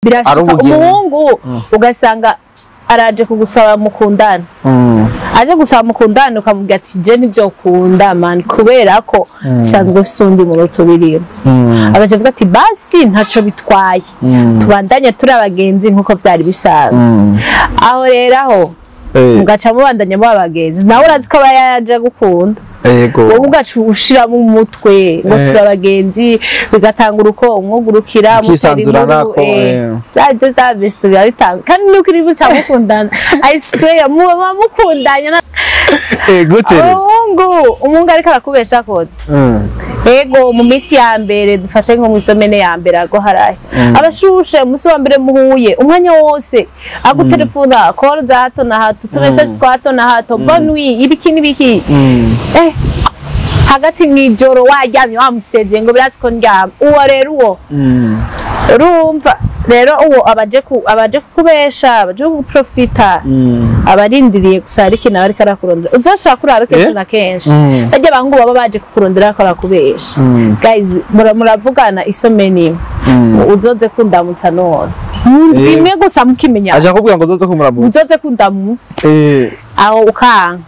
birashika umuhungu ugasanga araje kugusaba mukundana aje gusaba mukundana ukamubwira ati je nivyo kunda man kubera ko sanzwe sundi mu rutubiriro abavuga ati basi ntaco bitwaye tubandanye turi abagenzi nkuko vyari bisanzwe aho rero mugaca mubandanya mu abagenzi nawe urazi ko bayaje gukunda yego wowe ugacu ushira mu mutwe ngo turabagenzi bigatangura uko umwugurukira mu kisanzura nako za besto bitanga kandi nukiri buca mukundana I swear muba mukundanya gute umungu ariko arakubesha kode yego mu misi ya mbere dufate nko mu isomene ya mbere ago haraye abashushe musi wa mbere muhuye umwanya wose agutelefona call za hato na hato tumessage twa hato na hato bonne nuit ibiki nibiki hagati mwijoro wajyamye wamusezeye ngo birazi ko ndyama uwo rero uwo urumva rero uwo abaje kukubesha abaje kuprofita abarindiriye gusa ariko nawe ariko arakurondera uzoshaka kuraba kenshi na kenshi bajya bangu baba baje kukurondera ko arakubesha guys muravugana isomeni uzoze kundamutsa none bimwe gusa mukimenya aje kubwira ngo uzoze kumuramutsa uzoze kundamutsa aho ukanga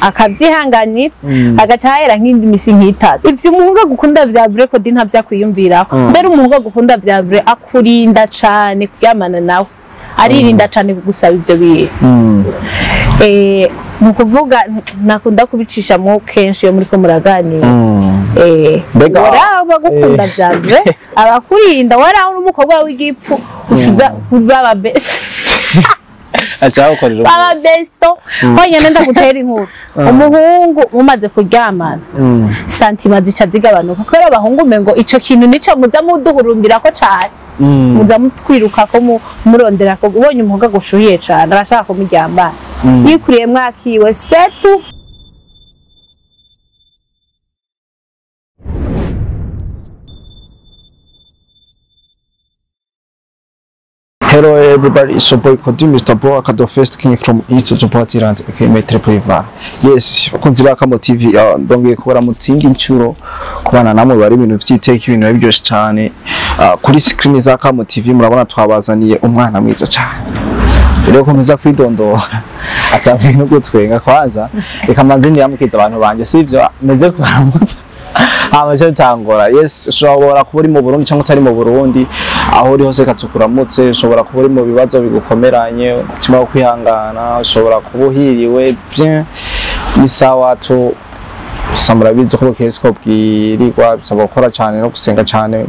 akavyihanganira agacahera nk'indi misi nk'itatu ivyo umuhungu gukunda vya vrai ko dinta vyakwiyumvirako mbere umuhungu gukunda vya vrai akurinda cane kuryamana nawe aririnda cane kugusaba ivyo bihe nukuvuga nakunda kubicisha mu kenshi yo muriko muraganira waraho gukunda vya vrai abakurinda waraho n'umukobwa w'igipfu ushuza Ivyaba Besto Ivyaba Besto honyene ndagutera inkuru umuhungu mumaze kuryamana santima zica zigabanuka kubera abahungu mengo ico kintu nico muza muduhurumbira ko cane muza mutwiruka ko murondera ko ubonye umuhungu gushuhiye cane arashaka kumuryambana yikuriye mwakiwe setu Hello everybody, it's your boy Kodi Mr. Bo Akado First King from East to Portland, okay, Metre Priva. Yes, bakunzi ba Kamo TV, ndongeye kubara mutsingi incuro kubana namwe bari ibintu vyiteka ibintu biryoshe cyane. Kuri screen za Kamo TV murabona twabazaniye umwana mwiza cyane. Rero komeza kwidondora. Atamwe no gutwenga kwanza, reka manzini yamukiza abantu banje sivyo meze kubaramutsa. Amaje tangora yes ushobora kuba uri mu Burundi cyangwa utari mu Burundi aho uri hose katukuramutse ushobora kuba uri mu bibazo bigukomeranye cyangwa kwihangana ushobora kuba uhiriwe bien ni sawa to samura bizo ko kesko bwirirwa bisaba gukora cyane no gusenga cyane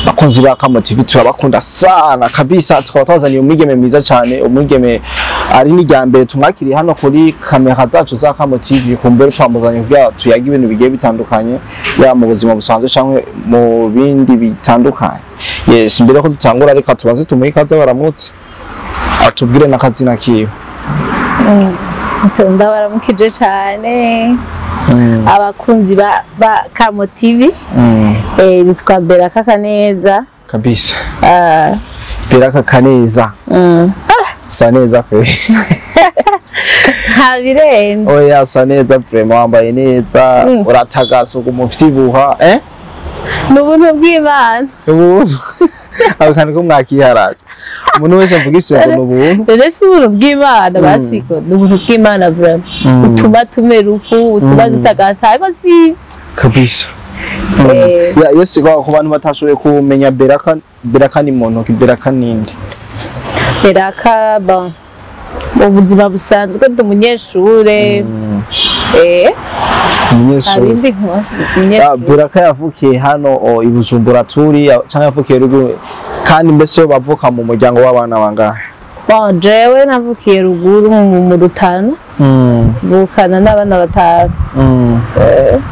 bakunzi ba Kamo TV turabakunda sana kabisa twatazaniye umwigeme mwiza cyane umwigeme ari n'iryambere tumwakiriye hano kuri kamera zacu za Kamo TV kumbere twamuzanye kugira tuyaga ibintu bigiye bitandukanye ya mu buzima busanzwe cyangwa mu bindi bitandukanye yes mbere ko dutangura ariko tubaze tumuhe ikaze baramutse atubwire nakazina kiyo ndabaramukije cyane abakunzi ba Kamo TV bitwa Beraka Kaneza kabisa Beraka Kaneza sa neza pe habirenze oya sa neza vraiment wambaye neza uratagasa umuvyibuha n'ubuntu bw'Imana ubuntu abakandi ko mwakiharaje umuntu wese mvugishe ngo n'ubuntu rero si ubuntu bw'Imana basiko n'ubuntu bw'Imana vraiment utuma tumeruku utuma dutagata ariko si kabisa yes ku bantu batashoboye kumenya Beraka ni muntu Beraka ninde Beraka mu buzima busanzwe ndi umunyeshure umunyeshure Beraka yavukiye hano i Bujumbura turi cyangwa yavukiye ruguru kandi mbese yo bavuka mu muryango w'abana bangahe jewe navukiye ruguru mu Rutana bukana n'abana batanu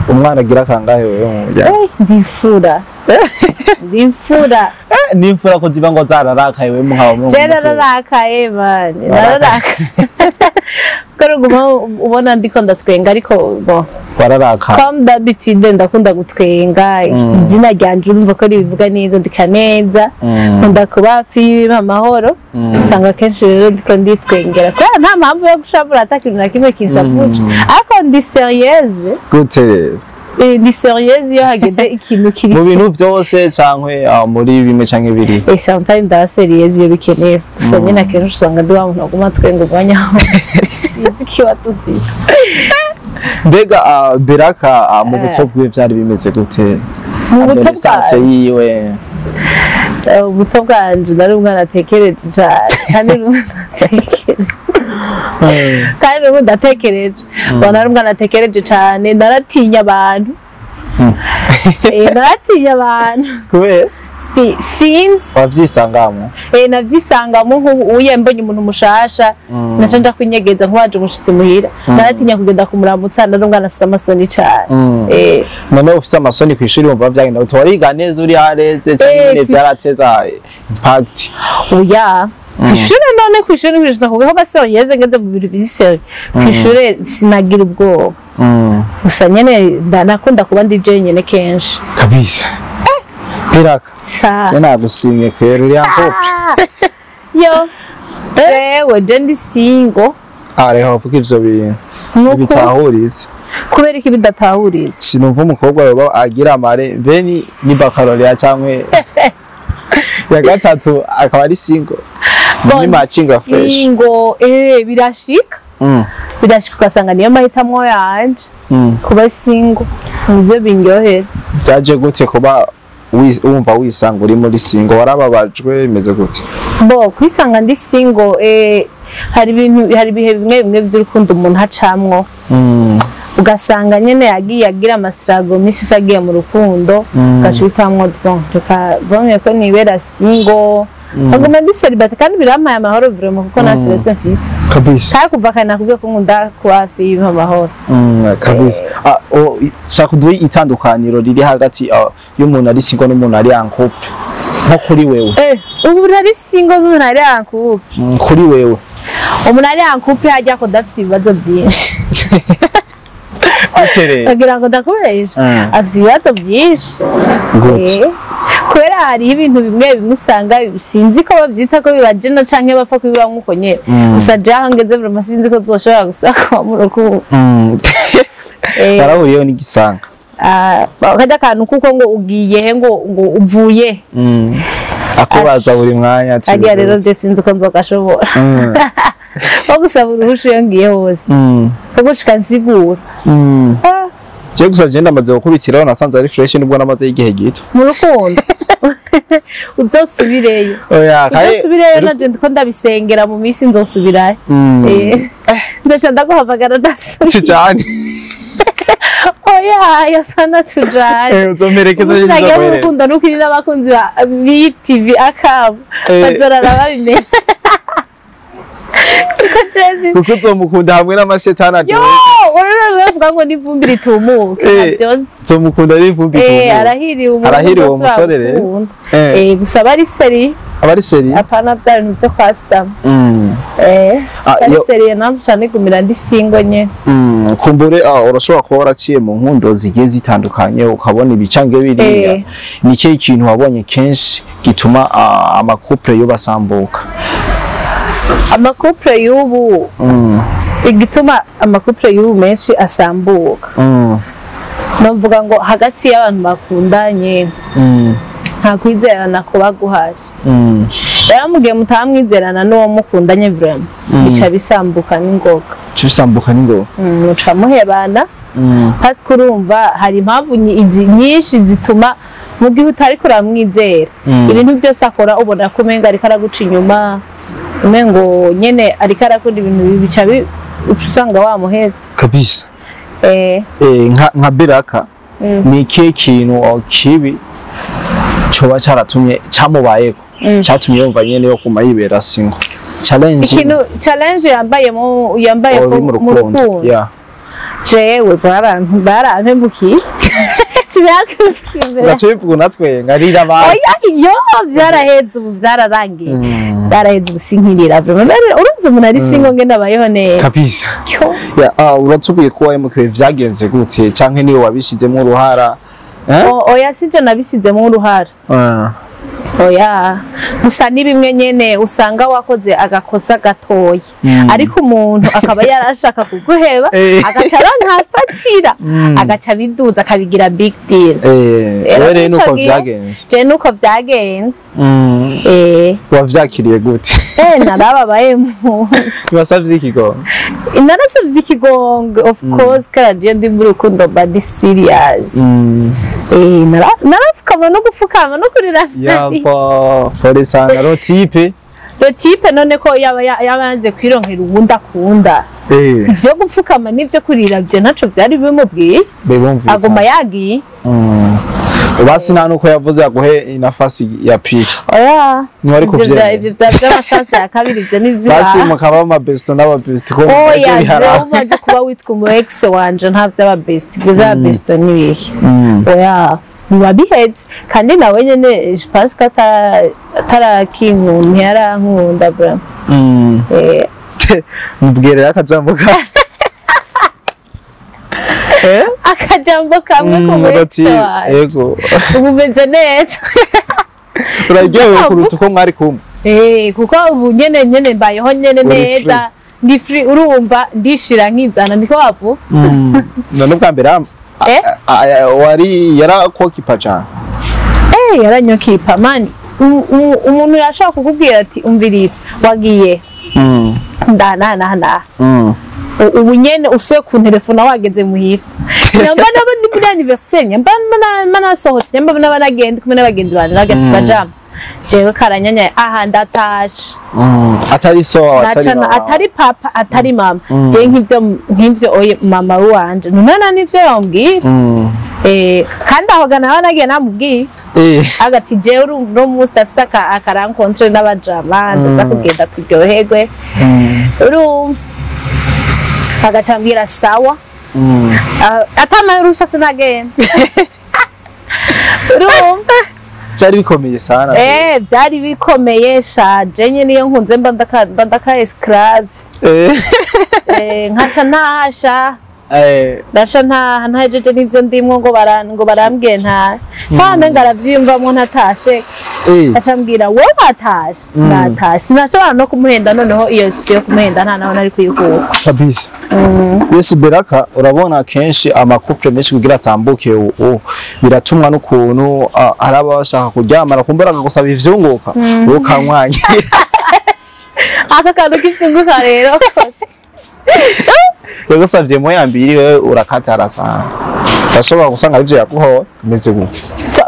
umwana agira kangahe wewe mu muryango ndimfura n'imfura ko ziba ngo zararakaye we muhawe mu nararakaye bane nararakaye karuguma ubona ndiko ndatwenga ariko bo wararakaye comme d'habitude ndakunda gutwenga izina ryanje urumva ko ribivuga neza ndikaneza nkunda kuba hafi y'amahoro usanga kenshi rero ndiko nditwengera kubera nta mpamvu yo gushavura atakintu na kimwe kinshavuje ariko ndi sérieuse gute ni serieuse iyo hageze ikintu kiri mu bintu byose cankwe muri bimwe canke biri sometimes ndaba serieuse iyo bikenewe gusa nyine akenshi usanga ndi wa muntu aguma twenga umwanya wose sinzi ikibazo mfise. mbega Beraka mu buto bwiwe vyari bimeze gute mu buto bwanje yiwe ubuto bwanje nari umwana atekereje cyane kandi ubu ndatekereje nari umwana atekereje cyane naratinya abantu naratinya abantu kubera sinzi wavyisangamo navyisangamo nk'uye mbonye umuntu mushasha naca nja kwinyegeza nk'uwaje umushitsi muhira naratinya kugenda kumuramutsa nari umwana afise amasoni cane none ufise amasoni kw'ishuri wumva vyagenda gute wariga neza uri hareze canke nyene vyarateza impact oya kw'ishure none kw'ishure kw'ishure kuko basore yeze ngeze mu bintu bisere kw'ishure sinagira ubwoba gusa nyene nakunda kuba ndi jenyene kenshi kabisa Beraka nagusimye kwera uri ankope yo ewe je ndi single reho uvuga ivyo bintu bitahuritse kubera iki bidatahuritse sinumva umukobwa yoba agira amare beni ni baccalaureat cankwe ya gatatu akaba ari single ni matching fresh single birashika birashika ugasanga niyo mahitamwo yanje kuba single nivyo binyohera vyaje gute kuba wumva wisanga uri muri single warababajwe imeze gute kwisanga ndi single hari ibihe bimwe bimwe vy'urukundo umuntu hacamwo ugasanga nyene yagiye agira amasirago misi agiye mu rukundo ugacitamwo reka vomye ko nibera single aguma ndi celibate kandi birampaye amahoro vraiment kuko nta stress mfise kabisa kandi kuva kana nakubwiye ko nkunda kuhafi y'impa amahoro kabisa shaka duhe itandukaniro riri hagati y'umuntu ari single n'umuntu ari en couple nko kuri wewe ubu ari single n'umuntu ari en couple kuri wewe umuntu ari en couple hajya ko dafise ibibazo byinshi agira ngo ndakubesha afise ibibazo byinshi kubera hariho ibintu bimwe bimwe usanga sinzi ko bavyita ko bibajena canke bapfa kubiba nk'uko nyene gusa jaho ngeze vraiment sinzi ko zoshobora gusaka mu rukundo barahuriyeho n'igisanga bakajya akantu kuko ngo ugiye ngo uvuye akubaza buri mwanya agiye rero je sinzi ko nzogashobora wo gusaba uruhusha iyo ngiye hose ko gushika nsigura je gusa je ndamaze gukurikiraho nasanze ari fresh nubwo namaze igihe gito mu rukundo uzosubireyo uzosubireyo naje ndiko ndabisengera mu minsi nzosubirayo ndaca ndaguhamagara ndasubira cyane oya yafana tujane uzomerekeza ngiye mu rukundo n'ukuri n'abakunzi ba BTV akabu bazorara babimenya kuko uzomukunda hamwe n'amashetani aryohe uravuga ngo n'ivumbi ritumuke uzomukunda n'ivumbi ritumuke arahiriwe umusore rero gusa abari seri apana bya bintu byo kwasama ari seri nanze cyane gumira ndi single nye kumbure urashobora kuba waraciye mu nkundo zigiye zitandukanye ukabona ibicange biriya ni cyo ikintu wabonye kenshi gituma amakouple yo basambuka amakouple y'ubu igituma amakouple y'ubu menshi asambuka navuga ngo hagati y'abantu bakundanye nta kwizerana kuba guhari rero mugihe mutamwizerana n'uwo mukundanye vraiment bica bisambuka n'ingoga muca muhebana parce que urumva hari impamvu nyinshi zituma mu gihe utariko uramwizera ibintu vyose akora ubona ko umenga ariko araguca inyuma umengo nyene ariko arakora ibintu bica usanga wamuhevye kabisa nka Beraka ni ikihe kintu kibi coba caratumye camubayeko catumye yumva nyene yo kuma yibera single challenge yambaye mu rukundo jewe barampembukiye Uracivuga natwe ngarira basi. Oya iyo byaraheze ubu byararangiye. Byaraheze ubusinkirira. Urunze umuntu ari singo ngenda bayeho neza. Kabisa. Ya uratubiye kuba mukwe vyagenze gute canke niwe wabishizemo uruhara? Oya sije nabishizemo uruhara. oya gusa ni bimwe nyene usanga wakoze agakosa gatoya ariko umuntu akaba yarashaka kuguheba agaca arantafatira agaca biduza akabigira big deal rero nuko vyagenze je nuko vyagenze wavyakiriye gute narababaye basavye ikigongo narasavye ikigongo of course kandi ndi mu rukundo but serious narafukama no gufukama no kurira pole sana ro type none ko yabanze kwironkera ubundi akunda ivyo gupfukama n'ivyo kurira vyo ntaco vyari bimubwiye agoma yagiye basi nta nuko yavuze yaguhe nafasi ya pili oya mwari kuvyemera ivyo vy'amashasi ya kabiri ivyo n'ivyo basi mukaba amabesto n'ababesto ko oya umaze kuba witwa umu ex wanje nta vy'ababesto ivyo vy'ababesto nibihe oya nibabihetse kandi nawe nyene je pense ko atarakinkunda ntiyarankunda vraiment mubwirera akajambo ka akajambo kamwe ku mwese wawe yego ubu meze neza uraryohewe kuruta uko mwari kumwe kuko ubu nyene mbayeho nyene neza ndi free urumva ndishira nkizana niko bavu none bwa mbere wari yarakokipa cyane yaranyokipa mani umuntu yashaka kukubwira ati umviritse wagiye ndana ubu nyene usuye ku telefone wageze muhira nyamba n'abandi muri anniversaire nyamba nasohotse nyamba n'abagenda kumwe n'abagenzi banje bagati bajama jewe karanyanya aha ndatashe atari so atari papa atari mama je nk'ivyo oye mama wanje nunana nivyo yombwira kandi aho gana banagiye namubwiye agati jewe urumva no musi afise akarankontre n'abajama ndaza kugenda turyoherwe urumva agacambira sawa atama rushatse nagenda urumva byari bikomeye sana byari bikomeye shaje nyene iyo nkunze mba ndaka esclave nkaca ntahasha ndaca ntahejeje n'ivyo ndimwo ngo barambwiye ntame ngaravyiyumvamwo ntatashe acambwira we watashe natashe sinashobora no kumuhenda noneho iyo spiro yo kumuhenda nta naho nari kuyikura kabisa Yes Beraka urabona kenshi amakupre menshi kugira asambuke biratumwa n'ukuntu araba bashaka kuryamara kumbera gusaba ivyunguka ukamwanya aka kantu k'ivyunguka rero Yagusavye mo yambiri wewe urakatara sana Bashobora gusanga ivyo yaguho meze gute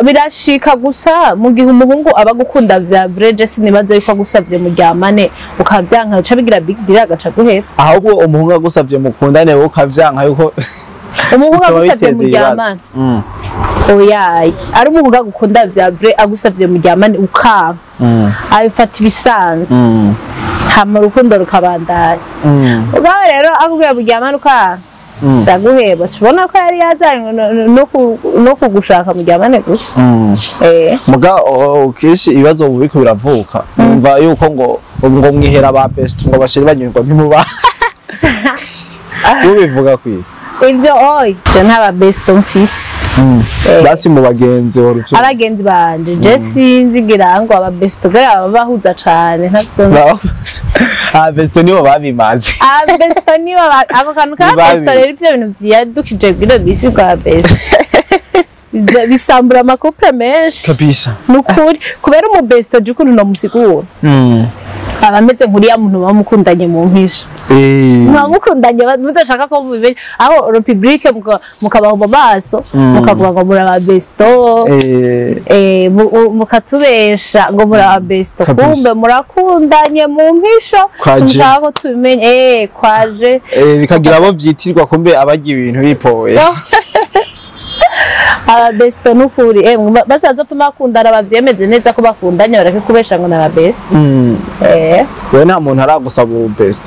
birashika gusa mu gihe umuhungu aba gukunda vya vrai sinibaze yuko agusavye muryamane ukavyanka uca bigira big deal agaca guhera ahubwo umuhungu agusavye mukundane wowe ukavyanka yuko umuhungu agusavye muryamane oyayi ari umuhungu agukunda vya vrai agusavye muryamane ukanga abifata ibisanzwe hama urukundo rukabandanya ugaho rero akubwiye muryamane ukanga saguheba tubona ko yari yazanye no kugushaka muryamane gusa muga ukishi ibibazo bubiko biravuka umva yuko ngo mwihera ba best ngo bashiri banyurwa ntimuba ubivuga kwi ivyo oy je ntaba best mfise basi mu bagenzi warucyo abagenzi banje je sinzigira ngo aba best gara bahuza cane ntavyo best nibo babimaze best nibo ako kantu ka best rero ivyo bintu vyadukije bwira bisi kwa best bisambura amakupre menshi kabisa nukuri kubera umu best jukuru no musigura abameze nkuriya muntu bamukundanye mu mpisho mwamukundanye mudashaka ko mubimenye aho republique mukabaho mu maso mukavuga ngo muri aba besto mukatubesha ngo muri aba besto kumbe murakundanye mu mpisho mushaka ko tubimenye kwaje bikagira abo vyitirwa kumbe abagiye ibintu bipoye aba besto nukuri basaza pfa makundana bavyemeze neza ko bakundanye barake kubesha ngo na best we nta muntu aragusaba best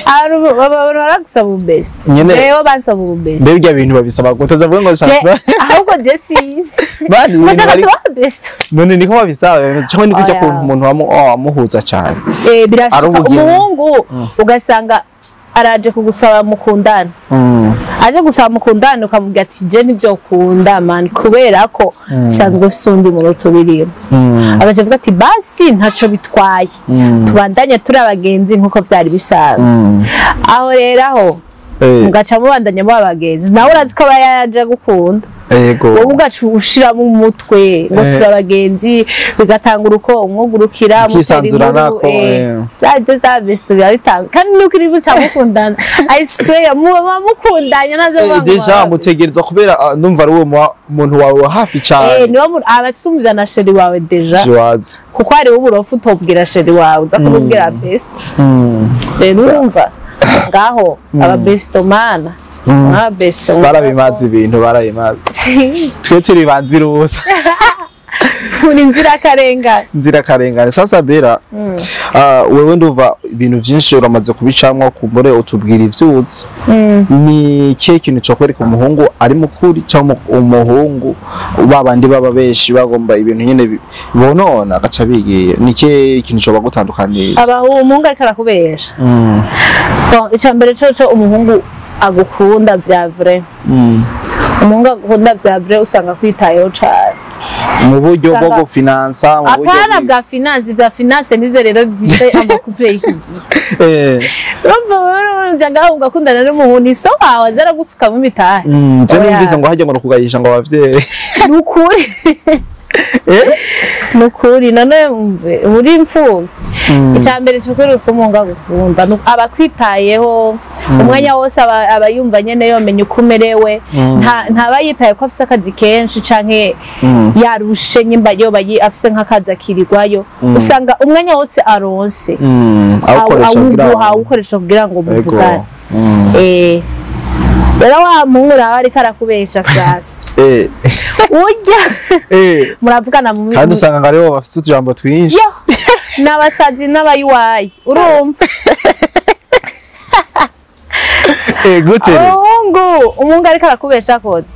baragusaba best jewe bansaba best mbega ibintu babisaba gutaza vuga ngo shaka ahubwo je sinzi bandi best none niko babisaba cyangwa niko cyo umuntu amuhuza cyane birashika umuhungu ugasanga araje kugusaba mukundana aje gusaba mukundana ukamubwira ati je nivyo ukunda man kubera ko sanzwe sundi mu rutubirimo abaje avuga ati basi ntaco bitwaye tubandanye turi abagenzi nkuko vyari bisanzwe aho rero aho mugaca mubandanya mu abagenzi nawe urazi ko bayaje gukunda Ego. Wowe ugaca ushira mu mutwe ngo turabagenzi bigatanga uruko umwugurukira kisanzura nako za besto bitanga kandi nuko iri buca mukundana I swear mukundanya nazo banga deja mutegereza kubera ndumva ari uwo muntu wawe hafi cyane niwo abatsumvira na sheri wawe deja jiwazi kuko ari uburofu utobwira sheri wawe uza kumubwira besto rero urumva ngaho aba besto mana besto barabimaze ibintu barabimaze twe turi banzira ubusa muri nzira karengane sasa bera wewe ndumva ibintu byinshi uramaze kubicamwa kumbure utubwira ivyuzi ni kihe kintu cyo kwereka umuhungu ari mukuri cyangwa umuhungu babandi baba beshi bagomba ibintu nyene bonona gaca bigiye ni kihe kintu cyo bagutandukaniye umuhungu ariko arakubesha icambere cyo umuhungu agukunda vya vrai umuhungu agukunda vya vrai usanga kwitayeho cyane mu buryo bwo gufinansa mu buryo bwa finance nivyo rero byise amakupure y'iki Janga ugakundana n'umuhungu so wawe azara gusuka mu mitahe je numvise ngo hajye ngo kugayisha ngo abavyeyi nukuri nukuri none umve uri imfuvyi icambere cyo kwera kumunga gukunda abakwitayeho umwanya wose abayumva nyene yomenye ukumerewe ntaba yitaye ko afise akazi kenshi canke yarushe nyimba yo bayi afise nk'akazi akirirwayo usanga umwanya wose aronse awukoresha kugira ngo muvugane rero wa muhura ari karakubesha sasa urya muravugana mu kandi usanga ngo aribo bafite utujambo twinshi n'abasazi n'abayuwayi urumva gute umuhungu ariko arakubesha kode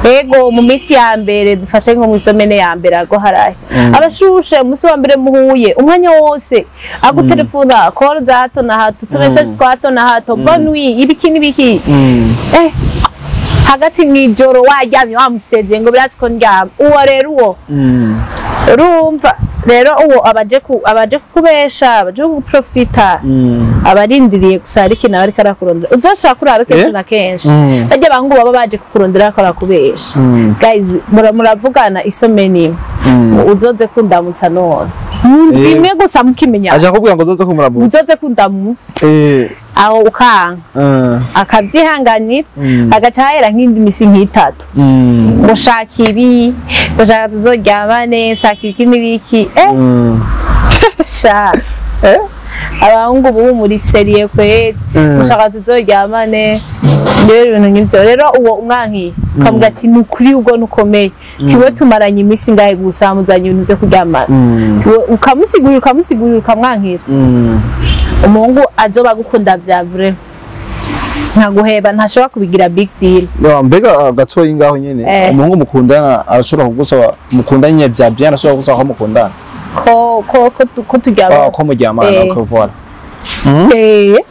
ego mu minsi ya mbere dufate nko mu isomene ya mbere ago haraye abashushe umunsi wa mbere muhuye umwanya wose agutelefona call za hato na hato tumessage twa hato na hato bonne nuit ibiki n'ibiki hagati mw'ijoro waryamye wamusezeye ngo birazi ko ndyama uwo rero uwo urumva rero uwo abaje kukubesha abaje kuprofita abarindiriye gusa ariko nawe ariko arakurondera uzoshaka kurabe kenshi na kenshi bajya abangu baba baje kukurondera ko arakubesha guys muravugana isomeni uzoze kundamutsa none bimwe gusa mukimenya aje kubwira ngo uzoze kumuramutsa uzoze kundamutsa aho ukanga akavyihanganira agaca hahera nk'indi misi nk'itatu ngo shaka ibi ngo shaka tuzoryamane shaka ibiki n'ibiki sha abahungu bubu muri serie kweli mushaka tuzoryamane rero ibintu nk'ivyo rero uwo umwanki ukamubwira ati ni ukuri ubwo nukomeye tiwe tumaranye iminsi ngahe gusa muzanye ibintu vyo kuryamana ukamusigurira ukamwankira umuhungu azoba gukunda vya vrai ntaguheba ntashobora kubigira big deal mbega gatoyi ngaho nyene umuhungu mukundana arashobora kugusaba mukundanye vya bien arashobora kugusaba ko mukundana ko turyamana ko muryamana ko voilà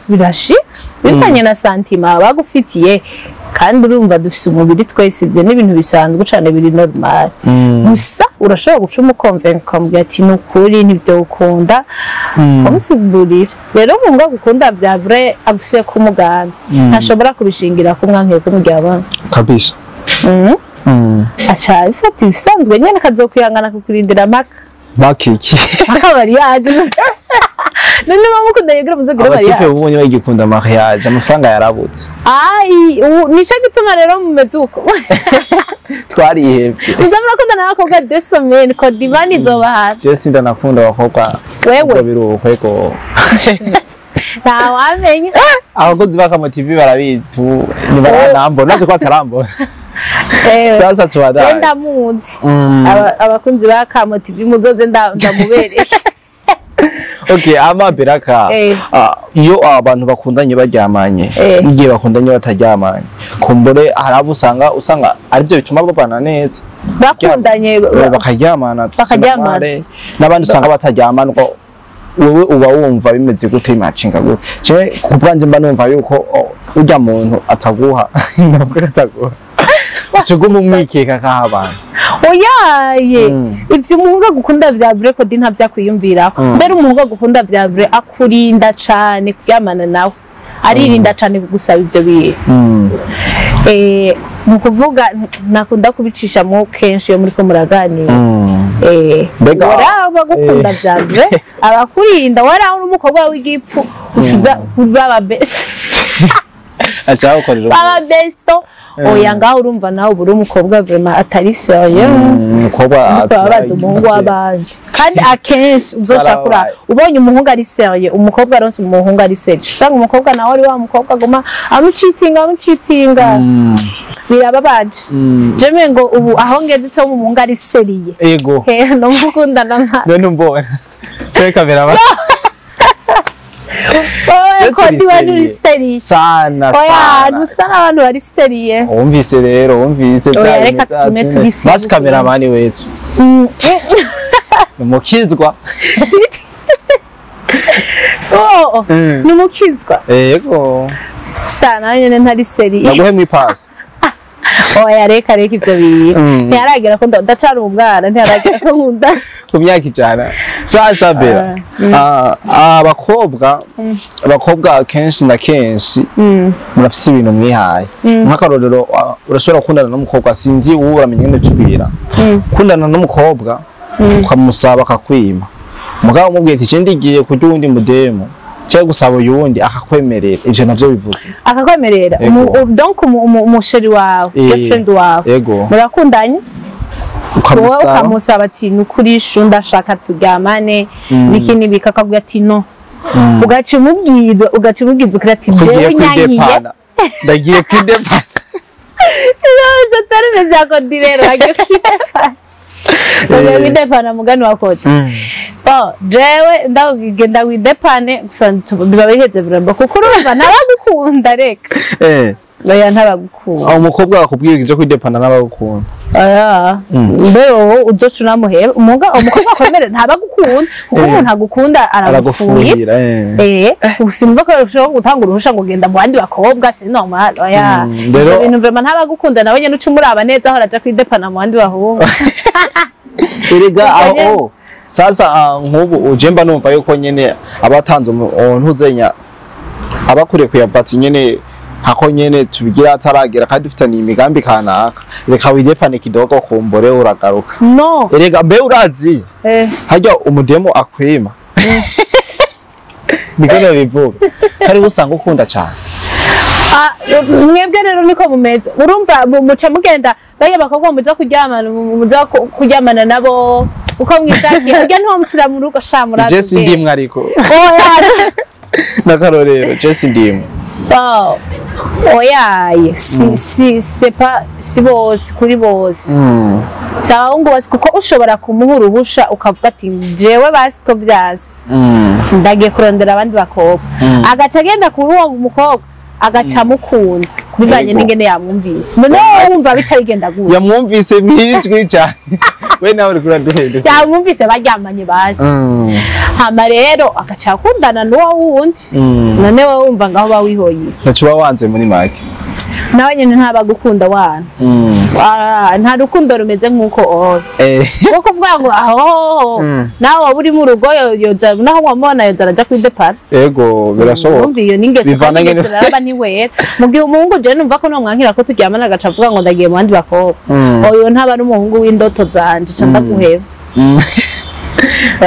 birashika bifanye na santima bagufitiye kandi urumva dufise umubiri twese ivyo n'ibintu bisanzwe cane biri normal gusa urashobora guca umukonvenka ukamubwira ati ni ukuri nivyo ukunda ukamusigurira rero umuhungu agukunda vya vrai agufise kumugana ntashobora kubishingira ko mwankiye kumuryamana kabisa aca bifata ibisanzwe nyene kazokwihangana kukurindira makiki akabari yaje none bamukunda yegera muzogira bari yaje ubonye bagikunda mariage amafaranga yarabutse nico gituma rero mumezuko twarihebye uzamura ko ndanakoga desomene ko divani zobahara je sinda nakunda abakobwa wewe biruko eko nta wamenye abakozi baka TV barabizi tu ni baranambo nazo ko atarambo sasa tuwada ndamuzi abakunzi baka TV muzoze ndamubereye Okay, ama beraka iyo abantu bakundanye baryamanye igihe bakundanye bataryamanye kumbure harabo usanga aribyo bituma babana neza bakundanye bakaryamana n'abandi usanga bataryamana wewe uba wumva bimeze gute matchinga gute je kubwanje mba numva yuko urya muntu ataguha ntabwo ataguha cuguma umwikeka kahabana oyaye ivyo umuhungu agukunda vya vrai ko dinta vyakwiyumvirako mbere umuhungu agukunda vya vrai akurinda cane kuryamana nawe aririnda cane kugusaba ivyo bihe nukuvuga nakunda kubicisha mu kenshi yo muriko muraganira waraho gukunda vya vrai abakurinda waraho n'umukobwa w'igipfu ushuza Ivyaba Besto acha ukorera Ivyaba Besto oya ngaho urumva nawe buri umukobwa vraiment atari serieux umukobwa abaza umuhungu w'abandi kandi akenshi uzoshakura ubonye umuhungu ari serieux umukobwa aronse umuhungu ari serieux usanga umukobwa nawe ari wa mukobwa aguma amucitinga birababaje jeme ngo ubu aho ngeze cyo umuhungu ari serieux ego no mukundana nka none mbona cyo kamera ba Kodi wari seriye sana oya nusana abantu bari seriye wumvise rero wumvise oya reka tume tubisize basi kameramani wetu numukizwa numukizwa yego sana nyene ntari seriye naguhe mu pass oya reka ivyo bintu ntiyaragera ko ndacari umwana ntiyaragera ko nkunda ku myaka ijana sasa bera abakobwa kenshi na kenshi murafise ibintu mwihaye nk'akarorero urashobora gukundana n'umukobwa sinzi uwo uramenye ngene tubwira kundana n'umukobwa ukamusaba akakwima mugabo umubwiye ati je ndigiye kurya uwundi mudemo cyo gusaba uyundi akakwemerera ivyo navyo bivuze akakwemerera donc umusheri wawe girlfriend wawe murakundanye ukamusaba ati nukurisha ndashaka turyamane nikini bikakabwira ati no ugaca umubwiza ukira ati jewe nyankiye ndagiye kwidepana izo terme za kodi rero agiye kwidepana ugiye kwidepana mugani wa kodi jewe ndagenda widepane gusa biba biheze vraiment kuko urumva ntabagukunda reka oya ntabagukunda umukobwa akubwira ije kwidepana ntabagukunda mbero uzoca unamuheba umukobwa akwemere ntabagukunda kuko umuntu agukunda aragufuye usimva ko ushobora gutanga uruhusha ngo genda mu bandi bakobwa si normal oya ivyo bintu vraiment ntabagukunda nawe nyene uca umuraba neza aho araja kwidepana mu bandi bahungu erega aho sasa nk'ubu ujemba numva yuko nyene abatanze ntuzenya abakuriye kuyavati nyene hako nyene tubigira ataragera kandi dufitaniye imigambi kanaka reka widepane kidogo kumbore uragaruka no erega mbe urazi hajya umudemo akwima bigene bivuga hari usanga ukunda cyane mwebwe rero niko mumeze urumva muca mugenda baye bakobwa muza kuryamana nabo uko mwishakiye urya ntiwamushyira mu rugo sha murazi Jesse ndimwe ariko nakarorero Jesse ndimwe oyaye si bose kuri bose sawa ngo basi kuko ushobora kumuha uruhusha ukavuga ati jewe basi ko vyasi ndagiye kurondera abandi bakobwa agaca agenda kuri uwo mukobwa agaca mukunda bivanye n'ingene yamwumvise none wumva bica bigenda gute yamwumvise mwijwi cyane we nawe uri kuraduhende yamwumvise baryamanye basi hama rero agaca akundana n'uwo wundi none wowe wumva ngaho bawihoye ntacuba wanze muri make nawe nyene ntabagukunda wana nta rukundo rumeze nk'uko kuko kuvuga ngo aho nawe waba uri mu rugo yoza naho wamubona yoza araja kwidepana ego birashoboka umva iyo n'ingeso araba ntiwera mu gihe umuhungu jewe numva ko nomwankira ko turyamana agaca avuga ngo ndagiye mu bandi bakobwa oyo ntaba ari umuhungu w'indoto zanje ca ndaguheba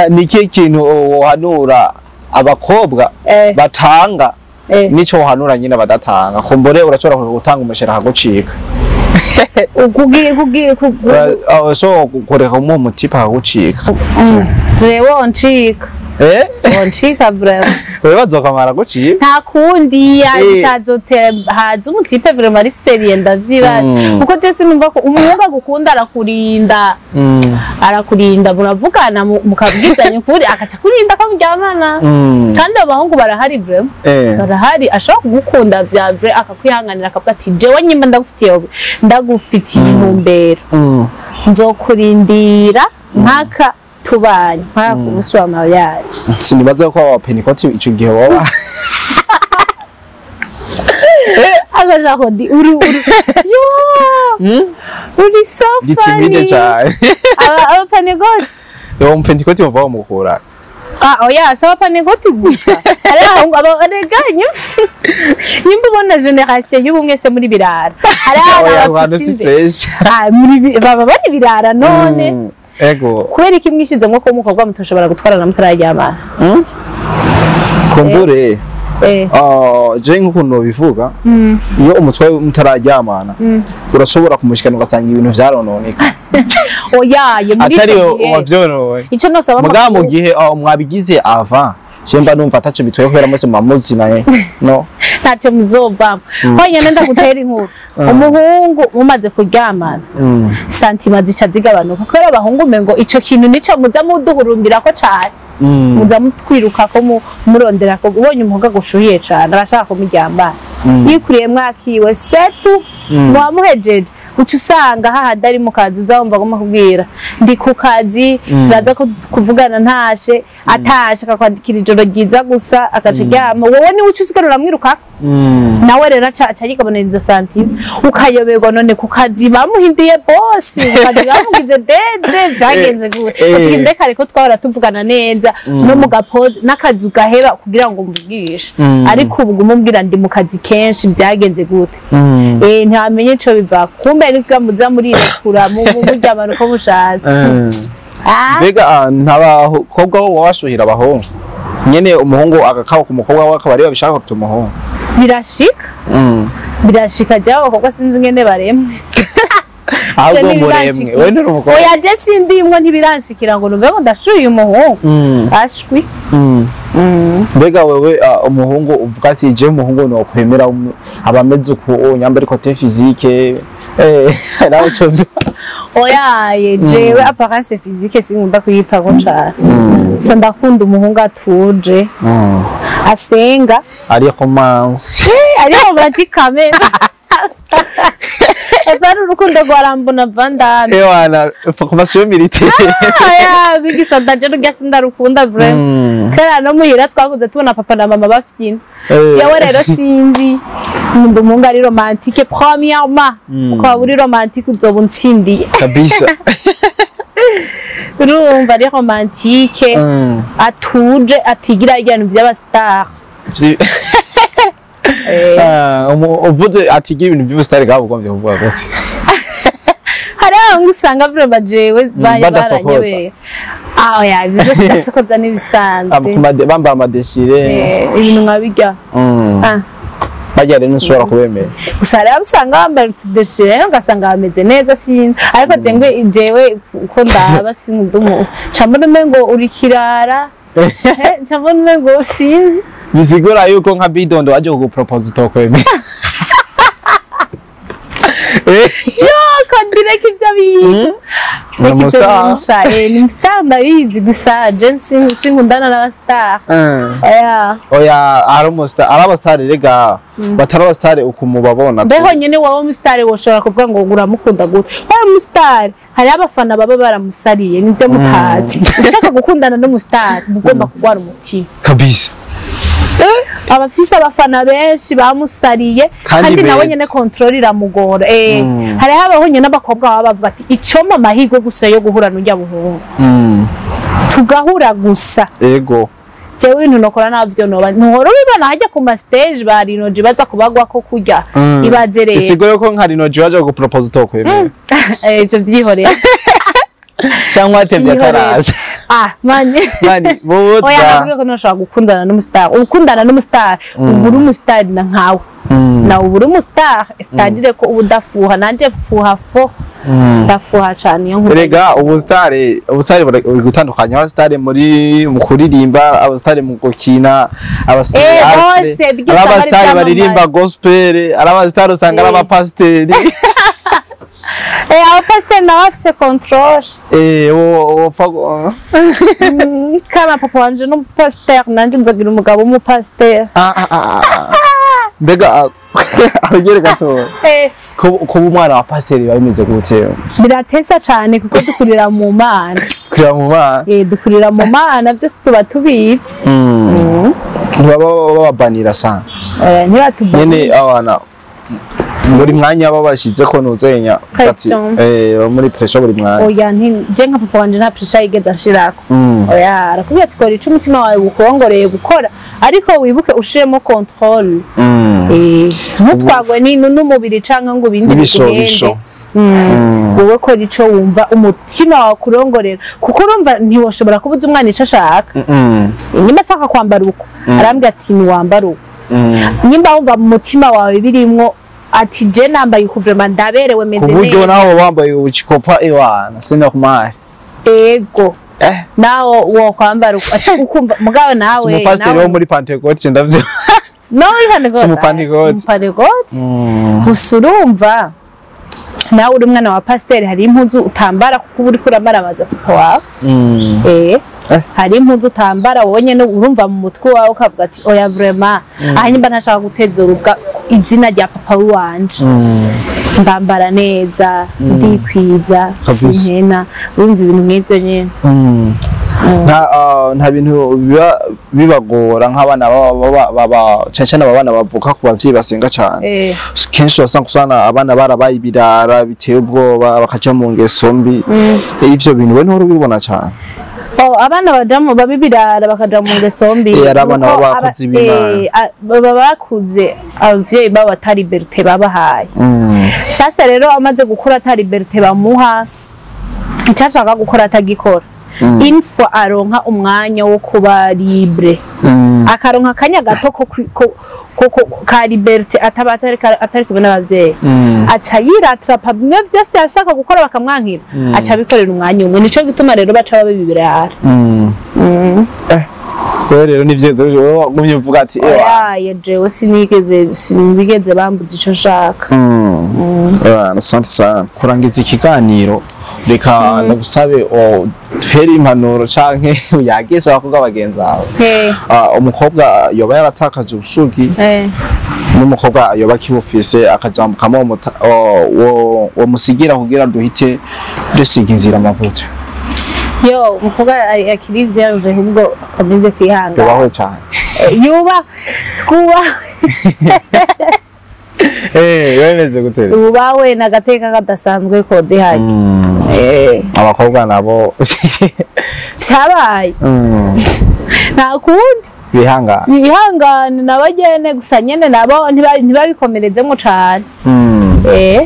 ni ikihe kintu wohanura abakobwa batanga nico wohanura nyine badatanga kumbure urashobora gutanga umushera acagucika so kureka umuha umutipa acagucika jewe woncika woncika vraiment wewe bazokamara gucika nta kundi yazotera haza umutipe vraiment ari seriye ndavyibaza kuko Jesse numva ko umuhungu agukunda arakurinda muravugana mukabwizanya ukuri akaca kurinda akamuryamana kandi abahungu barahari vraiment barahari ashobora kugukunda vya vrai akakwihanganira akavuga ati jewe nyimba ndagufitiye intumbero nzokurindira mpaka tubanye nka kubuso wa mariage sinibaza ko aba Pentecote ico gihe woba agaja ko di uru yo uri so gitimide funny cyane aba Pentecote yo Pentecote bava mukura oya saba Pentecote gusa ari aho abareganye nimba ubona generation y'ubumwe se muri birara ari muri baba bari birara none ego kubera iki mwishize ngo ko umukobwa mutoshobora gutwarana mutararyamana kumbure je nk'ukuntu bivuga iyo umutwe mutararyamana urashobora kumushikana ugasanga ibintu vyarononeka oyaye muri atari wavyonoye ico nosaba muga mu gihe mwabigize ava Chemba numva atacho bitwaye kubera mose mamuzi naye no ntacyo muzovamo honyine ndagutera inkuru umuhungu mumaze kuryamana santima zica zigabanuka kubera abahungu mengo ico kintu nico muza muduhurumbira ko cyane muza mutwiruka ko murondera ko ubonye umuhungu gushuhiye cyane arashaka kumuryamana yikuriye mwakiwe setu mwamuhejeje ucu usanga hahadari mu kazi uzumva goma kubwira ndi ku kazi turaza kuvugana ntashe atashe akakwandikira ijoro ryiza gusa akaciryama wowe ni ucu usigarura mwiruka nawe rero aca yikaboneriza santime ukayoberwa none ku kazi bamuhinduye boss kazi bamugize deje zagenze gute ati mbeka ariko twahora tuvugana neza no mu gapoze n'akazi ugaheba kugira ngo mvugishe ariko ubu gumumbwira ndi mu kazi kenshi byagenze gute ntamenye ico biva kumbe nika muza muri rekura mu muryamano ko mushatse mbega ntabaho kobwa wo washuhira abahungu nyene umuhungu agakaho ku mukobwa we akaba ari babishaka kutu umuhungu birashika jaho kobwa sinzi ngene baremwe ahubwo muremwe we nuri umukobwa oya je sindimwe ntibiranshikira ngo numve ngo ndashuye umuhungu ashwi mbega wewe umuhungu uvuga ati je umuhungu no kwemera abameze uko nyambari kote physique nawe cyo oya jewe apparence physique sinkunda kuyita ko cyane so ndakunda umuhungu atuje asenga ari romance ari romantique Epara urukundo rwarambona vandana ewana formation militaire aya gigisonda je rugasi ndarukunda vraiment kara no muhira twaguze tubona papa na mama bafyina jewe rero sinzi umuhungu ari romantique premièrement ukaba uri romantique uzobunsindiye kabisa urumva ari romantique atuje atigira ibintu by'abastar uvuze atigira ibintu by'ubusitari bwabo ugombye kuvuga gute hari aho usanga vraiment jewe baranyobeye oya bizo bidasokoza n'ibisanzwe bamba amadeshire ibintu nkabijya bajya rero nshobora kubemera gusa rero usanga bambara utudeshire ugasanga bameze neza sinzi ariko jewe uko ndaba sindumu camone ngo uri kirara camone ngo sinzi bisigura yuko nka bidondo waje kugupropose tokwemera yo kondire kivya bintu ni star ndabizi gusa jensen sinkundana na star oya araba star rega batara star ukumubabona beho nyene wawo mu star woshobora kuvuga ngo uramukunda gute wa mu star hari abafana baba baramusariye nivyo mutazi ushaka gukundana no mu star mugomba kugwara umutima kabisa abafisa abafana benshi bamusariye kandi nawe nyene control iramugora hari habaho nyene abakobwa baba bavuga ati icoma mahirwe gusa yo guhura n'ujya buhungu tugahura gusa ego jewe ibintu nokora navyo noba ntuhora ubibona hajya ku ma stage barinoje baza kubagwa ko kurya ibaze rero isigoye ko nka rinoje waje gupropose tokwemera ivyo vyihoreye cyangwa atevye karaza mani boza oya navuga ko nashaka gukundana n'umustar ukundana n'umustar uburi umustar na nkawe na uburi umustar estadire ko ubudafuha nanje fuha fo dafuha cyane yo rega ubustar bari gutandukanya abastar muri mu kuririmba abastar mu gukina abastar baririmba gospel abastar usanga abapasteri abapasteri nawe afise control kama papa wanje n'umupasteri nanje nzagira umugabo w'umupasteri mbega agere gato ko umwana wa pasiteri bimeze gute biratesa cyane kuko dukurira mu mana dukurira mu mana byose tuba tubizi baba babanira sana nyene abana muri mwanya babashize ko nuzenya muri pressure buri mwanya oya nje nka papa wanje nta pressure yigeze ashirako oya arakubwira ati kora ico umutima wawe ukongoreye gukora ariko wibuke ushiremo control ntutwagwe n'umubiri canke ngo ibindi biguhende wowe ko ico wumva umutima wawe kurongorera kuko urumva ntiwoshobora kubuza umwana ico ashaka nyuma ashaka kwambara uko arambwira ati ni wambara uko nyimba wumva mu mutima wawe birimwo ati je nambaye ukuvema ndaberewe meze neza uburyo naho wambaye ubuchikopa ewana sina kumari ego naho wo kwambara ati ukumva mugawe nawe pastor wo muri Pentecost ndavyo no Pentecost usurumva nawe uri umwana wa pastor hari impuzu utambara kuko uri kurambara amaze papa wawe hari impuzu utambara wowe nyene urumva mu mutwe wawe ukavuga ati oya vraiment ahanyimba ntashaka guteza urubwa izina rya papa wanje ndambara neza ndikwiza sinkena urumva ibintu nk'ivyo nyene nta bintu bibagora nk'abana baba cyane abana bavuka ku bavyeyi basenga cyane kenshi wasanga usana abana barabaye ibirara biteye ubwoba bakaja mu ngeso mbi ivyo bintu we ntoro bibona cyane abana badamu babibirara bakaja mu ngeso mbi abana bakuze baba bakuze abavyeyi babo atari liberté babahaye sasa rero amaze gukura atari liberté bamuha icashaka gukora atagikora info aronka umwanya wo kuba libre akaronka akanya gato ko ka liberté atari kubona abavyeyi aca yiratrapa bimwe vyose yashaka gukora bakamwankira aca bikorera umwanya umwe nico gituma rero baca babibirara rero nivyezo gumye uvuga ati oya jewe sinigeze bambuza ico nshaka asante sana kurangiza ikiganiro reka ndagusabe twere impanuro canke uyagese bakobwa bagenzi bawe umukobwa yoba yaratakaje ubusugi n'umukobwa yoba kibufise akajambukamo wo musigira kugira duhite dusiga inzira amavuta yo umukobwa akiri vyaje ahubwo akomeze kwihanga yobaho cyane yuba twuba wemeze gutera ubawe nagateka kadasanzwe ko dehagi abakobwa nabo cyabaye nta kundi bihangane nabagene gusa nyene nabo ntibabikomerezemo cane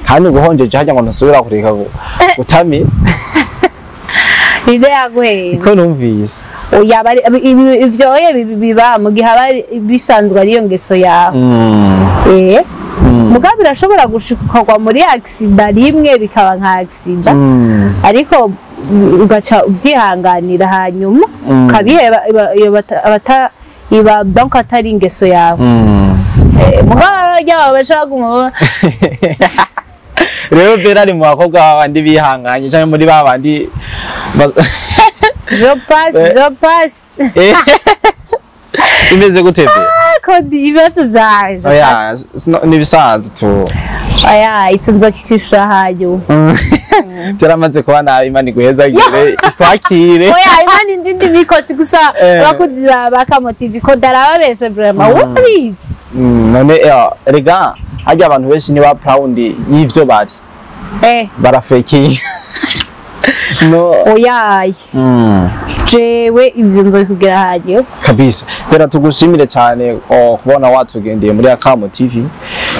kandi guhonjeje hajya ngo ntusubira kureka gutami ide yaguhera ko numvise oya ivyoye biba mu gihe aba bisanzwe ariyo ngeso yawe mugabo birashobora gushikwa muri accident rimwe bikaba nka accident ariko ugaca uvyihanganira hanyuma kabiheba iba donc atari ingeso yawe mugabo ryawe bashaka rero bera ari mu bakobwa babandi bihanganye cyane muri babandi je passe imeze gutebe ko ibibazo byaje oya nibisanzwe tu oya itunzo kikishura hayo byaramaze kuba nabi Imana iguhezagire twakire oya Imana ndindi mikosi gusa bakudira bakamotive ko darababeshe vraiment what none rega hajya abantu benshi ni ba proud y'ivyo bari barafeki no oya jewe ivyo nzokugera hayo kabisa rero tugushimire cyane kubona watugendeye muri Akamo TV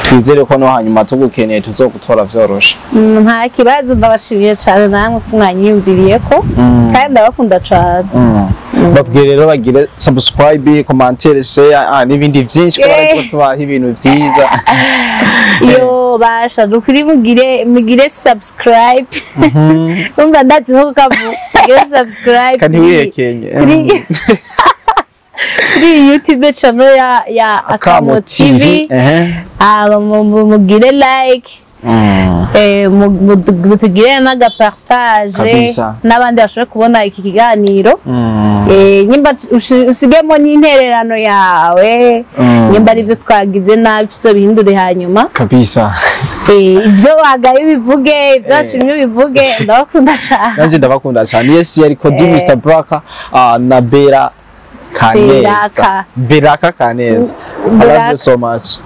twizere ko no hanyuma tugukeneye tuzogutora vyoroshe nta kibazo ndabashimiye cyane namwe kumwanyiyumviriye ko kandi ndabakunda cyane babwire rero bagire subscribe commentaire share n'ibindi byinshi ko bariko tubaha ibintu vyiza yo basha dukuri mugire subscribe umva ndazi nko kavu subscribe kandi wiyekenye kuri YouTube channel ya Akamo TV mugire like mutugire n'agapartage Kabisa. n'abandi bashobora kubona iki kiganiro nyimba usigemo n'intererano yawe nyimba ari byo twagize nabi tuzobihindure hanyuma kabisa ibyo wagaye bivuge ibyo washimye bivuge ndabakunda cyane nanje ndabakunda cyane yes yari Kodi Mr Braka na Bera Kaneza Beraka Kaneza I love you so much